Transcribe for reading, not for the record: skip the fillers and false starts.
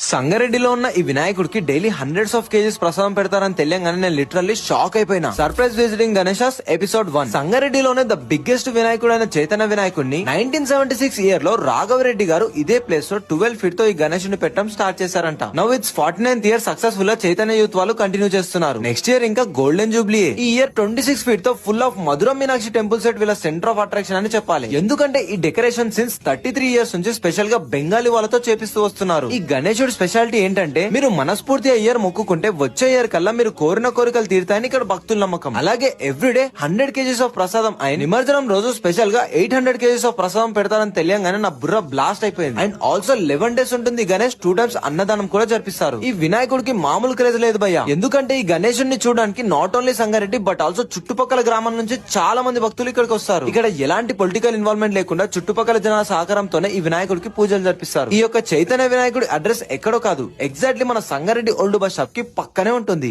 సంగారెడ్డిలో ఉన్న ఈ వినాయకుడికి డైలీ హండ్రెడ్స్ ఆఫ్ కేజీస్ ప్రసాదం పెడతారని తెలియగానే నేను లిటరల్లీ షాక్ అయిపోయినా. Surprise visiting Ganeshas episode 1. సంగారెడ్డిలోనే ద బిగ్గెస్ట్ వినాయకుడైన చైతన్య వినాయకుడిని 1976 ఇయర్ లో రాఘవరెడ్డి గారు ఇదే ప్లేస్ లో 12 ఫీట్ తో ఈ గణేశుని పెట్టడం స్టార్ట్ చేశారంట. Now it's 49th year successful గా చైతన్య యూత్ వాళ్ళు కంటిన్యూ చేస్తున్నారు. నెక్స్ట్ ఇయర్ ఇంకా గోల్డెన్ జూబ్లీ. ఈ ఇయర్ 26 ఫీట్ తో ఫుల్ ఆఫ్ మధురం మీనాక్షి టెంపుల్ సెట్ వీళ్ళ సెంటర్ ఆఫ్ అట్రాక్షన్ అని చెప్పాలి. ఎందుకంటే ఈ డెకరేషన్ సిన్స్ 33 ఇయర్స్ నుంచి స్పెషల్ గా బెంగాలీ వాళ్ళతో చేపిస్తూ వస్తున్నారు. ఈ గణేశుడు స్పెషాలిటీ ఏంటంటే మీరు మనస్ఫూర్తిగా ఇయర్ మొక్కుకుంటే వచ్చే ఇయర్ కల్లా మీరు కోరిన కోరికలు తీరుతాయని ఇక్కడ భక్తుల నమ్మకం. అలాగే ఎవ్రీడే 100 కేజీస్ ఆఫ్ ప్రసాదం అయిన నిమజ్జనం రోజు స్పెషల్ గా 800 కేజీస్ ఆఫ్ ప్రసాదం పెడతారని తెలియగానే నా బుర్ర బ్లాస్ట్ అయిపోయింది. అండ్ ఆల్సో 11 డేస్ ఉంటుంది గణేష్ 2 టైమ్స్ అన్నదానం కూడా జరిపిస్తారు. ఈ వినాయకుడికి మామూలు క్రేజ్ లేదు భయ్య. ఎందుకంటే ఈ గణేశుడిని చూడడానికి not only Sangareddy but also చుట్టుపక్కల గ్రామాల నుంచి చాలా మంది భక్తులు ఇక్కడికి వస్తారు. ఇక్కడ ఎలాంటి పొలిటికల్ ఇన్వాల్వ్మెంట్ లేకుండా చుట్టుపక్కల జనాల సహకారంతోనే ఈ వినాయకుడికి పూజలు జరిపిస్తారు. ఈ యొక్క చైతన్య వినాయకుడి అడ్రస్ ఎక్కడో కాదు, ఎగ్జాక్ట్లీ మన సంగారెడ్డి ఓల్డ్ బస్ స్టాప్ కి పక్కనే ఉంటుంది.